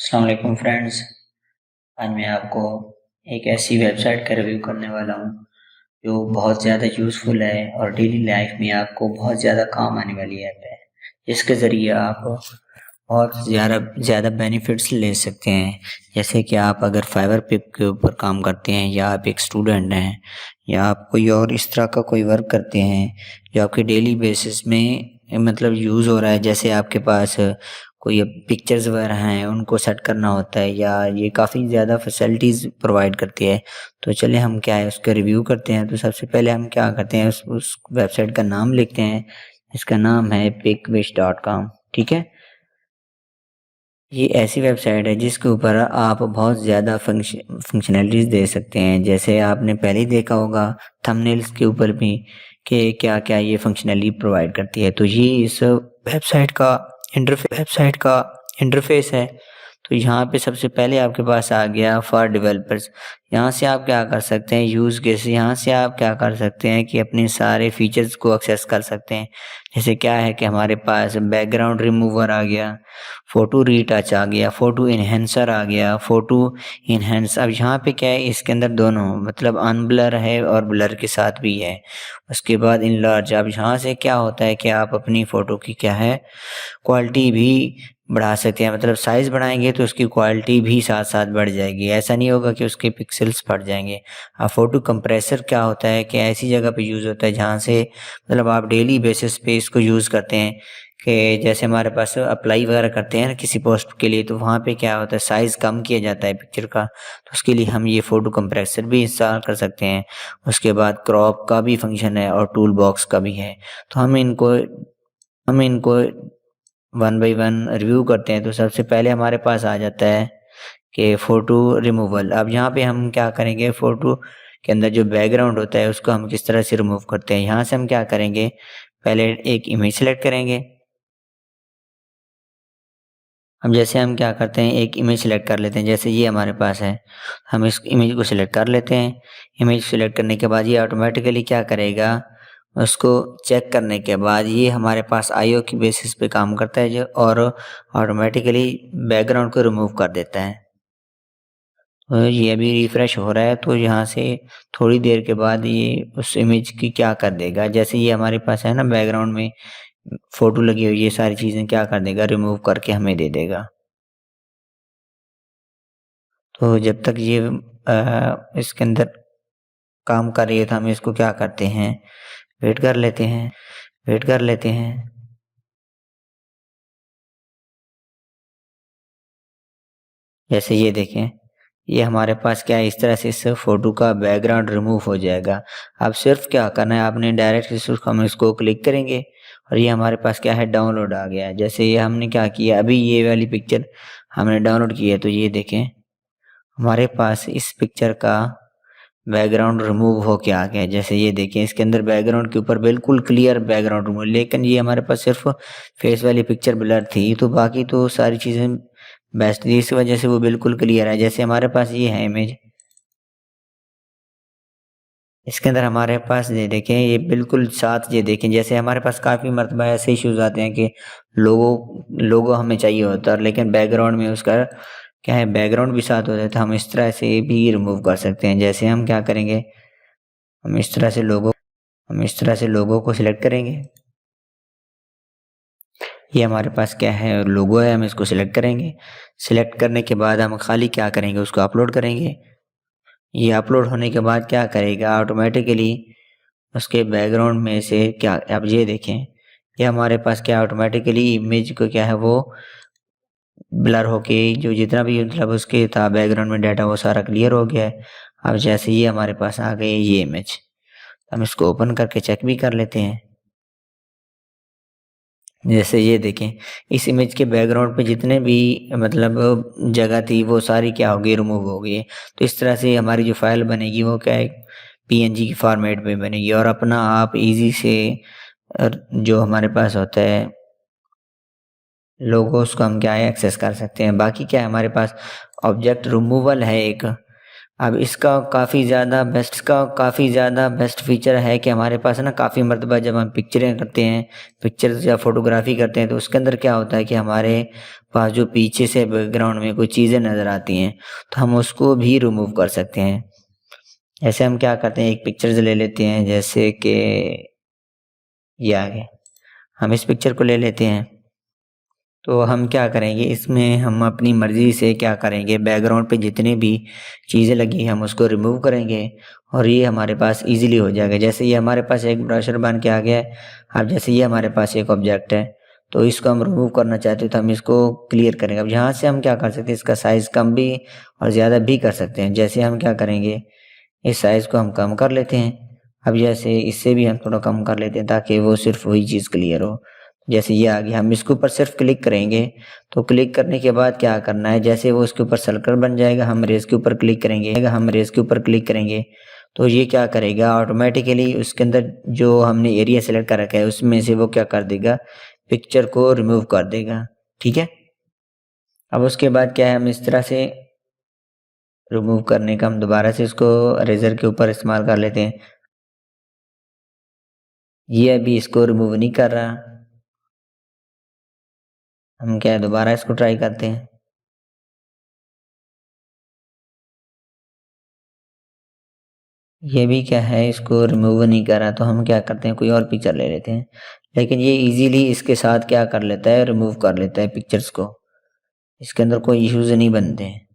अस्सलाम वालेकुम फ्रेंड्स। आज मैं आपको एक ऐसी वेबसाइट का रिव्यू करने वाला हूँ जो बहुत ज़्यादा यूज़फुल है और डेली लाइफ में आपको बहुत ज़्यादा काम आने वाली ऐप है, जिसके ज़रिए आप बहुत ज़्यादा ज़्यादा बेनिफिट्स ले सकते हैं। जैसे कि आप अगर फाइवर पिप के ऊपर काम करते हैं या आप एक स्टूडेंट हैं या आप कोई और इस तरह का कोई वर्क करते हैं जो आपके डेली बेसिस में मतलब यूज़ हो रहा है। जैसे आपके पास कोई अब पिक्चर्स वगैरह हैं उनको सेट करना होता है या ये काफ़ी ज़्यादा फैसिलिटीज़ प्रोवाइड करती है। तो चलिए हम क्या है उसका रिव्यू करते हैं। तो सबसे पहले हम क्या करते हैं उस वेबसाइट का नाम लिखते हैं। इसका नाम है pickwish.com। ठीक है, ये ऐसी वेबसाइट है जिसके ऊपर आप बहुत ज़्यादा फंक्शनैलिटीज़ दे सकते हैं। जैसे आपने पहले ही देखा होगा थंबनेल्स के ऊपर भी कि क्या क्या ये फंक्शनैलिटी प्रोवाइड करती है। तो ये इस वेबसाइट का इंटरफेस है। तो यहाँ पे सबसे पहले आपके पास आ गया फॉर डेवलपर्स। यहाँ से आप क्या कर सकते हैं, यूज़ केस यहाँ से आप क्या कर सकते हैं कि अपने सारे फीचर्स को एक्सेस कर सकते हैं। जैसे क्या है कि हमारे पास बैकग्राउंड रिमूवर आ गया, फ़ोटो रीटच आ गया, फ़ोटो इन्हेंसर आ गया, फ़ोटो इन्हेंस। अब यहाँ पे क्या है, इसके अंदर दोनों मतलब अनब्लर है और ब्लर के साथ भी है। उसके बाद इनलार्ज। अब यहाँ से क्या होता है कि आप अपनी फ़ोटो की क्या है क्वालिटी भी बढ़ा सकते हैं। मतलब साइज़ बढ़ाएँगे तो उसकी क्वालिटी भी साथ-साथ बढ़ जाएगी। ऐसा नहीं होगा कि उसके पिक्सेल्स फट जाएँगे। अब फ़ोटो कंप्रेसर क्या होता है कि ऐसी जगह पे यूज़ होता है जहाँ से मतलब आप डेली बेसिस पे इसको यूज़ करते हैं कि जैसे हमारे पास अप्लाई वगैरह करते हैं ना किसी पोस्ट के लिए, तो वहाँ पे क्या होता है साइज़ कम किया जाता है पिक्चर का, तो उसके लिए हम ये फ़ोटो कंप्रेसर भी इंस्टॉल कर सकते हैं। उसके बाद क्रॉप का भी फंक्शन है और टूल बॉक्स का भी है। तो हम इनको वन बाय वन रिव्यू करते हैं। तो सबसे पहले हमारे पास आ जाता है कि फ़ोटो रिमूवल। अब यहाँ पे हम क्या करेंगे, फ़ोटो के अंदर जो बैकग्राउंड होता है उसको हम किस तरह से रिमूव करते हैं। यहाँ से हम क्या करेंगे, पहले एक इमेज सेलेक्ट करेंगे। अब जैसे हम क्या करते हैं, एक इमेज सेलेक्ट कर लेते हैं, जैसे ये हमारे पास है, हम इस इमेज को सेलेक्ट कर लेते हैं। इमेज सेलेक्ट करने के बाद ये ऑटोमेटिकली क्या करेगा, उसको चेक करने के बाद ये हमारे पास आईओ की बेसिस पे काम करता है जो, और ऑटोमेटिकली बैकग्राउंड को रिमूव कर देता है। तो ये अभी रिफ्रेश हो रहा है, तो यहाँ से थोड़ी देर के बाद ये उस इमेज की क्या कर देगा, जैसे ये हमारे पास है ना बैकग्राउंड में फ़ोटो लगी हुई, ये सारी चीज़ें क्या कर देगा, रिमूव करके हमें दे देगा। तो जब तक ये इसके अंदर काम कर रही है तो हम इसको क्या करते हैं, वेट कर लेते हैं, वेट कर लेते हैं। जैसे ये देखें, ये हमारे पास क्या है, इस तरह से इस फ़ोटो का बैकग्राउंड रिमूव हो जाएगा। अब सिर्फ क्या करना है, आपने डायरेक्ट हम इसको क्लिक करेंगे और ये हमारे पास क्या है, डाउनलोड आ गया है। जैसे ये हमने क्या किया, अभी ये वाली पिक्चर हमने डाउनलोड की है, तो ये देखें हमारे पास इस पिक्चर का बैकग्राउंड रिमूव होके आ गया है। जैसे ये देखिए इसके अंदर बैकग्राउंड के ऊपर बिल्कुल क्लियर बैकग्राउंड रिमूव, लेकिन ये हमारे पास सिर्फ फेस वाली पिक्चर ब्लर थी, तो बाकी तो सारी चीज़ें बेस्ट थी, इस वजह से वो बिल्कुल क्लियर है। जैसे हमारे पास ये है इमेज, इसके अंदर हमारे पास ये देखें, ये बिल्कुल साथ ये देखें, जैसे हमारे पास काफ़ी मर्तबा ऐसे इश्यूज़ आते हैं कि लोगो लोगो हमें चाहिए होता है, लेकिन बैकग्राउंड में उसका क्या है, बैकग्राउंड भी साथ होता है, तो हम इस तरह से भी रिमूव कर सकते हैं। जैसे हम क्या करेंगे, हम इस तरह से लोगो को सिलेक्ट करेंगे। ये हमारे पास क्या है, लोगो है, हम इसको सिलेक्ट करेंगे। सिलेक्ट करने के बाद हम खाली क्या करेंगे, उसको अपलोड करेंगे। ये अपलोड होने के बाद क्या करेगा, ऑटोमेटिकली उसके बैकग्राउंड में से क्या, अब ये देखें, ये हमारे पास क्या ऑटोमेटिकली इमेज को क्या है वो ब्लर होके जो जितना भी मतलब उसके था बैकग्राउंड में डाटा वो सारा क्लियर हो गया है। अब जैसे ये हमारे पास आ गई ये इमेज, हम इसको ओपन करके चेक भी कर लेते हैं। जैसे ये देखें, इस इमेज के बैकग्राउंड पे जितने भी मतलब जगह थी वो सारी क्या हो गई, रिमूव हो गई है। तो इस तरह से हमारी जो फाइल बनेगी वो क्या है, पीएनजी की फॉर्मेट में बनेगी और अपना आप इजी से जो हमारे पास होता है लोगोस को हम क्या है एक्सेस कर सकते हैं। बाकी क्या है, हमारे पास ऑब्जेक्ट रिमूवल है एक, अब इसका काफ़ी ज़्यादा बेस्ट फीचर है कि हमारे पास ना काफ़ी मर्तबा जब हम पिक्चरें करते हैं, पिक्चर्स या फ़ोटोग्राफ़ी करते हैं, तो उसके अंदर क्या होता है कि हमारे पास जो पीछे से बैकग्राउंड में कोई चीज़ें नज़र आती हैं, तो हम उसको भी रिमूव कर सकते हैं। ऐसे हम क्या करते हैं, एक पिक्चर्स ले लेते हैं, जैसे कि ये आ गए, हम इस पिक्चर को ले लेते हैं। तो हम क्या करेंगे, इसमें हम अपनी मर्ज़ी से क्या करेंगे, बैकग्राउंड पे जितनी भी चीज़ें लगी हम उसको रिमूव करेंगे और ये हमारे पास ईज़िली हो जाएगा। जैसे ये हमारे पास एक ब्रोशर बन के आ गया है। अब जैसे ये हमारे पास एक ऑब्जेक्ट है, तो इसको हम रिमूव करना चाहते हैं, तो हम इसको क्लियर करेंगे। अब यहाँ से हम क्या कर सकते हैं, इसका साइज़ कम भी और ज़्यादा भी कर सकते हैं। जैसे हम क्या करेंगे, इस साइज़ को हम कम कर लेते हैं। अब जैसे इससे भी हम थोड़ा कम कर लेते हैं ताकि वो सिर्फ़ वही चीज़ क्लियर हो। जैसे ये आ गया, हम इसके ऊपर सिर्फ क्लिक करेंगे, तो क्लिक करने के बाद क्या करना है, जैसे वो उसके ऊपर सर्कल बन जाएगा, हम रेज़ के ऊपर क्लिक करेंगे, तो ये क्या करेगा, ऑटोमेटिकली उसके अंदर जो हमने एरिया सेलेक्ट कर रखा है उसमें से वो क्या कर देगा, पिक्चर को रिमूव कर देगा। ठीक है। अब उसके बाद क्या है, हम इस तरह से रिमूव करने का हम दोबारा से इसको इरेज़र के ऊपर इस्तेमाल कर लेते हैं। ये अभी इसको रिमूव नहीं कर रहा, हम क्या है दोबारा इसको ट्राई करते हैं। ये भी क्या है, इसको रिमूव नहीं कर रहा, तो हम क्या करते हैं, कोई और पिक्चर ले लेते हैं। लेकिन ये इजीली इसके साथ क्या कर लेता है, रिमूव कर लेता है पिक्चर्स को। इसके अंदर कोई इश्यूज नहीं बनते हैं।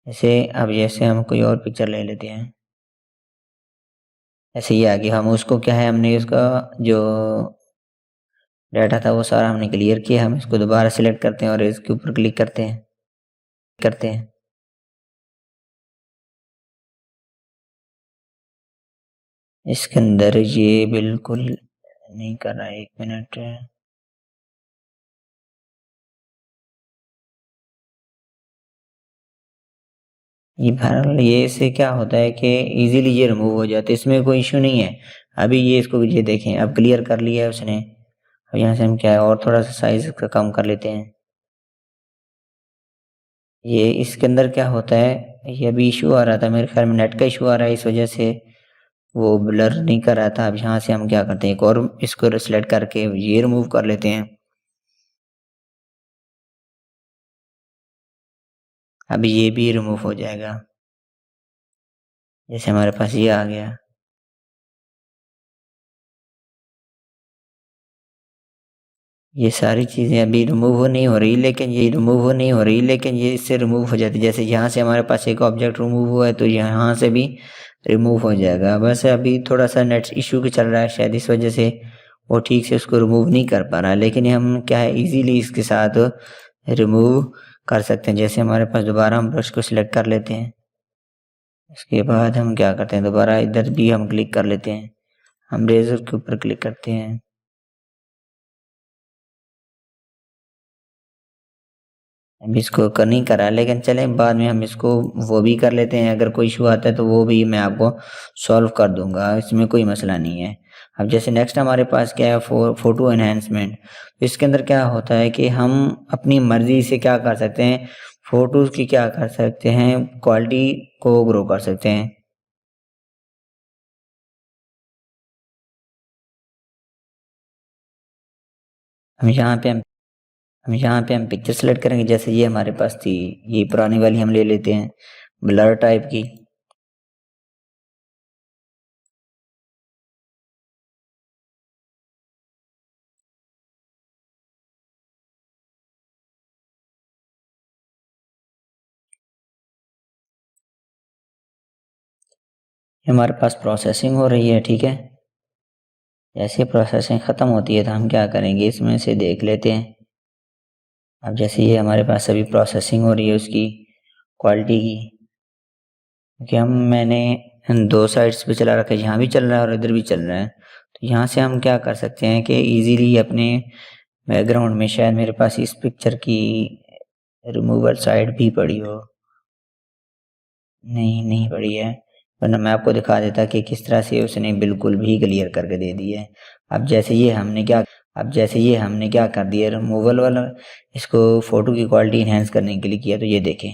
जैसे अब जैसे हम कोई और पिक्चर ले लेते हैं, ऐसे ये आ गया, हम उसको क्या है, हमने उसका जो डाटा था वो सारा हमने क्लियर किया। हम इसको दोबारा सिलेक्ट करते हैं और इसके ऊपर क्लिक करते हैं। इसके अंदर ये बिल्कुल नहीं कर रहा है, 1 मिनट। ये इससे क्या होता है कि इजीली ये रिमूव हो जाता है, इसमें कोई इशू नहीं है। अभी ये इसको ये देखें, अब क्लियर कर लिया है उसने। अब यहाँ से हम क्या है और थोड़ा सा साइज का कम कर लेते हैं। ये इसके अंदर क्या होता है, ये अभी इशू आ रहा था, मेरे ख्याल में नेट का इशू आ रहा है, इस वजह से वो ब्लर नहीं कर रहा था। अब यहाँ से हम क्या करते हैं, एक और इसको सिलेक्ट करके ये रिमूव कर लेते हैं। अभी ये भी रिमूव हो जाएगा, जैसे हमारे पास ये आ गया। ये सारी चीज़ें अभी रिमूव नहीं हो रही, लेकिन ये इससे रिमूव हो जाती है। जैसे यहाँ से हमारे पास एक ऑब्जेक्ट रिमूव हुआ है, तो यहाँ से भी रिमूव हो जाएगा। बस अभी थोड़ा सा नेट इशू भी चल रहा है, शायद इस वजह से वो ठीक से उसको रिमूव नहीं कर पा रहा है। लेकिन हम क्या है, इजीली इसके साथ रिमूव कर सकते हैं। जैसे हमारे पास दोबारा हम ब्रश को सिलेक्ट कर लेते हैं, इसके बाद हम क्या करते हैं, दोबारा इधर भी हम क्लिक कर लेते हैं, हम रेजर के ऊपर क्लिक करते हैं। अभी इसको नहीं करा, लेकिन चलें बाद में हम इसको वो भी कर लेते हैं। अगर कोई इशू आता है तो वो भी मैं आपको सॉल्व कर दूंगा, इसमें कोई मसला नहीं है। अब जैसे नेक्स्ट हमारे पास क्या है, फ़ोटो एनहेंसमेंट। तो इसके अंदर क्या होता है कि हम अपनी मर्ज़ी से क्या कर सकते हैं, फ़ोटोज़ की क्या कर सकते हैं, क्वालिटी को ग्रो कर सकते हैं। हम यहाँ पे हम हम पिक्चर सेलेक्ट करेंगे। जैसे ये हमारे पास थी, ये पुरानी वाली हम ले लेते हैं, ब्लर टाइप की। हमारे पास प्रोसेसिंग हो रही है, ठीक है। जैसे प्रोसेसिंग ख़त्म होती है तो हम क्या करेंगे, इसमें से देख लेते हैं। अब जैसे ये हमारे पास अभी प्रोसेसिंग हो रही है उसकी क्वालिटी की, क्योंकि मैंने दो साइड्स पे चला रखा है, यहाँ भी चल रहा है और इधर भी चल रहा है। तो यहाँ से हम क्या कर सकते हैं कि इजीली अपने बैकग्राउंड में, शायद मेरे पास इस पिक्चर की रिमूवल साइड भी पड़ी हो, नहीं पड़ी है, वरना मैं आपको दिखा देता कि किस तरह से उसने बिल्कुल भी क्लियर करके दे दी है। अब जैसे ये हमने क्या कर दिया, रिमूवल वाला इसको फ़ोटो की क्वालिटी इन्हेंस करने के लिए किया, तो ये देखें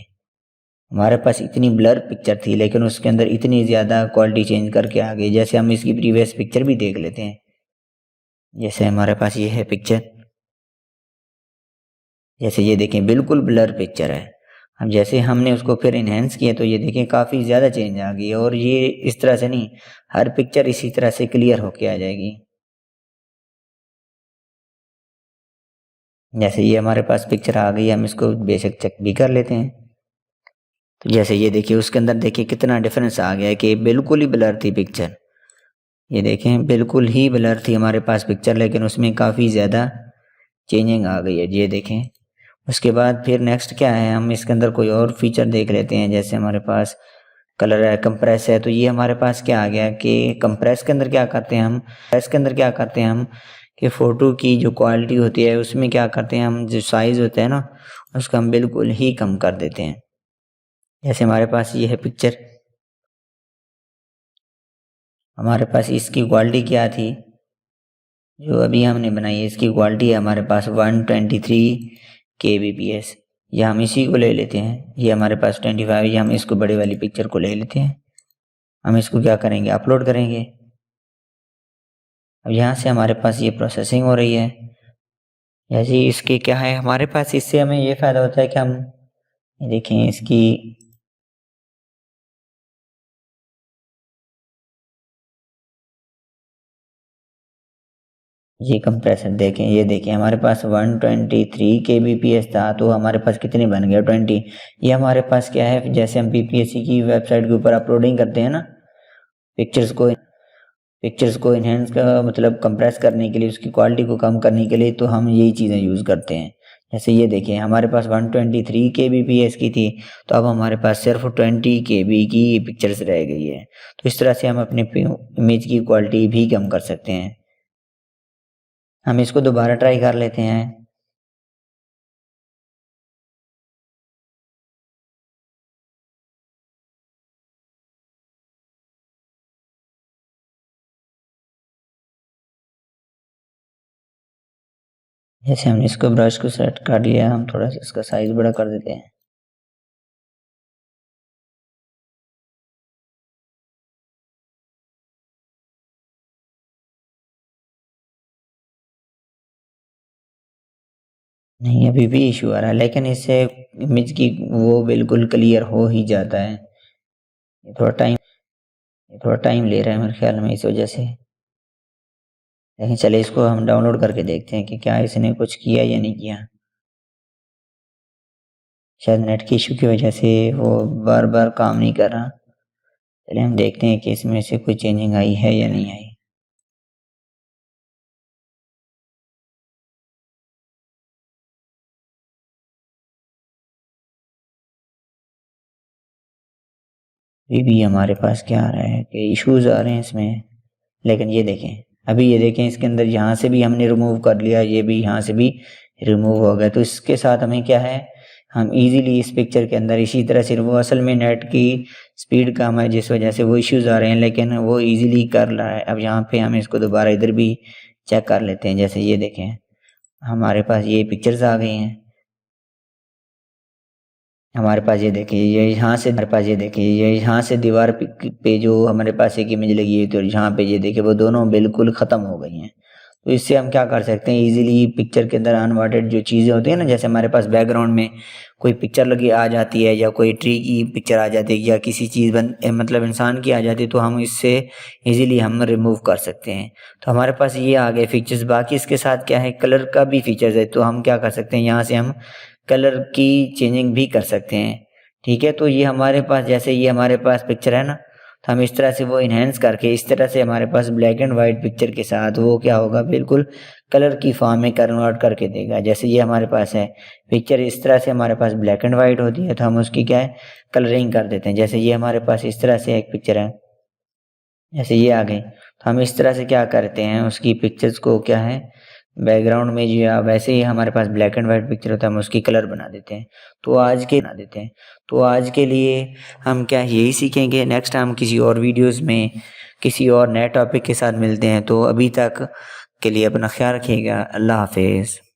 हमारे पास इतनी ब्लर पिक्चर थी लेकिन उसके अंदर इतनी ज़्यादा क्वालिटी चेंज करके आ गई। जैसे हम इसकी प्रीवियस पिक्चर भी देख लेते हैं। जैसे हमारे पास ये है पिक्चर, जैसे ये देखें बिल्कुल ब्लर पिक्चर है। अब जैसे हमने उसको फिर इन्हेंस किया तो ये देखें काफ़ी ज़्यादा चेंज आ गई है। और ये इस तरह से नहीं, हर पिक्चर इसी तरह से क्लियर होके आ जाएगी। जैसे ये हमारे पास पिक्चर आ गई, हम इसको बेशक चेक भी कर लेते हैं। तो जैसे ये देखिए उसके अंदर देखिए कितना डिफरेंस आ गया है कि बिल्कुल ही ब्लर थी पिक्चर। ये देखें बिल्कुल ही ब्लर थी हमारे पास पिक्चर, लेकिन उसमें काफ़ी ज़्यादा चेंजिंग आ गई है। ये देखें। उसके बाद फिर नेक्स्ट क्या है, हम इसके अंदर कोई और फीचर देख लेते हैं। जैसे हमारे पास कलर है, कंप्रेस है। तो ये हमारे पास क्या आ गया कि कंप्रेस के अंदर क्या करते हैं हम, कंप्रेस के अंदर क्या करते हैं हम कि फ़ोटो की जो क्वालिटी होती है उसमें क्या करते हैं हम, जो साइज़ होता है ना उसको हम बिल्कुल ही कम कर देते हैं। जैसे हमारे पास ये है पिक्चर, हमारे पास इसकी क्वालिटी क्या थी जो अभी हमने बनाई है, इसकी क्वालिटी है हमारे पास 123 kbps। या हम इसी को ले लेते हैं, ये हमारे पास 25, या हम इसको बड़े वाली पिक्चर को ले लेते हैं। हम इसको क्या करेंगे, अपलोड करेंगे। अब यहाँ से हमारे पास ये प्रोसेसिंग हो रही है। जैसे इसके क्या है हमारे पास, इससे हमें ये फ़ायदा होता है कि हम ये देखें इसकी ये कंप्रेसर देखें, ये देखें हमारे पास 123 kbps था, तो हमारे पास कितने बन गया 20। ये हमारे पास क्या है, जैसे हम PPSC की वेबसाइट के ऊपर अपलोडिंग करते हैं ना पिक्चर्स को इन्हेंस का मतलब कंप्रेस करने के लिए, उसकी क्वालिटी को कम करने के लिए, तो हम यही चीज़ें यूज़ करते हैं। जैसे ये देखें हमारे पास 123 kbps की थी, तो अब हमारे पास सिर्फ 20 KB की पिक्चर्स रह गई है। तो इस तरह से हम अपने इमेज की क्वालिटी भी कम कर सकते हैं। हम इसको दोबारा ट्राई कर लेते हैं। जैसे हमने इसको ब्रश को सेट कर लिया, हम थोड़ा सा इसका साइज बड़ा कर देते हैं। नहीं, अभी भी इशू आ रहा है, लेकिन इससे इमेज की वो बिल्कुल क्लियर हो ही जाता है। ये थोड़ा टाइम ले रहा है मेरे ख्याल में, इस वजह से। लेकिन चले इसको हम डाउनलोड करके देखते हैं कि क्या इसने कुछ किया या नहीं किया। शायद नेट की इशू की वजह से वो बार बार काम नहीं कर रहा। चलिए हम देखते हैं कि इसमें से कोई चेंजिंग आई है या नहीं आई। अभी भी हमारे पास क्या आ रहा है कि इश्यूज आ रहे हैं इसमें। लेकिन ये देखें, अभी ये देखें इसके अंदर यहाँ से भी हमने रिमूव कर लिया, ये भी यहाँ से भी रिमूव हो गया। तो इसके साथ हमें क्या है, हम इजीली इस पिक्चर के अंदर इसी तरह से, वो असल में नेट की स्पीड कम है जिस वजह से वो इश्यूज आ रहे हैं, लेकिन वो इजीली कर रहा है। अब यहाँ पे हम इसको दोबारा इधर भी चेक कर लेते हैं। जैसे ये देखें हमारे पास ये पिक्चर्स आ गई हैं। हमारे पास ये देखिए, ये यहाँ से हमारे पास ये देखिए, ये यहाँ से दीवार पे जो हमारे पास एक इमेज लगी है, तो यहाँ पे ये देखिए वो दोनों बिल्कुल ख़त्म हो गई हैं। तो इससे हम क्या कर सकते हैं, इजीली पिक्चर के अंदर अनवांटेड जो चीज़ें होती हैं ना, जैसे हमारे पास बैकग्राउंड में कोई पिक्चर लगी आ जाती है, या कोई ट्री की पिक्चर आ जाती है, या किसी चीज़ मतलब इंसान की आ जाती है, तो हम इससे इजीली हम रिमूव कर सकते हैं। तो हमारे पास ये आ गए फीचर्स। बाकी इसके साथ क्या है, कलर का भी फीचर्स है। तो हम क्या कर सकते हैं, यहाँ से हम कलर की चेंजिंग भी कर सकते हैं। ठीक है, तो ये हमारे पास, जैसे ये हमारे पास पिक्चर है ना, तो हम इस तरह से वो इन्हेंस करके इस तरह से हमारे पास ब्लैक एंड वाइट पिक्चर के साथ वो क्या होगा, बिल्कुल कलर की फॉर्म में कन्वर्ट करके देगा। जैसे ये हमारे पास है पिक्चर, इस तरह से हमारे पास ब्लैक एंड वाइट होती है, तो हम उसकी क्या है कलरिंग कर देते हैं। जैसे ये हमारे पास इस तरह से एक पिक्चर है, जैसे ये आ गई, तो हम इस तरह से क्या करते हैं, उसकी पिक्चर्स को क्या है बैकग्राउंड में जो है वैसे ही हमारे पास ब्लैक एंड वाइट पिक्चर होता है, हम उसकी कलर बना देते हैं। तो आज के लिए हम क्या यही सीखेंगे। नेक्स्ट हम किसी और वीडियोस में किसी और नए टॉपिक के साथ मिलते हैं। तो अभी तक के लिए अपना ख्याल रखिएगा। अल्लाह हाफिज़।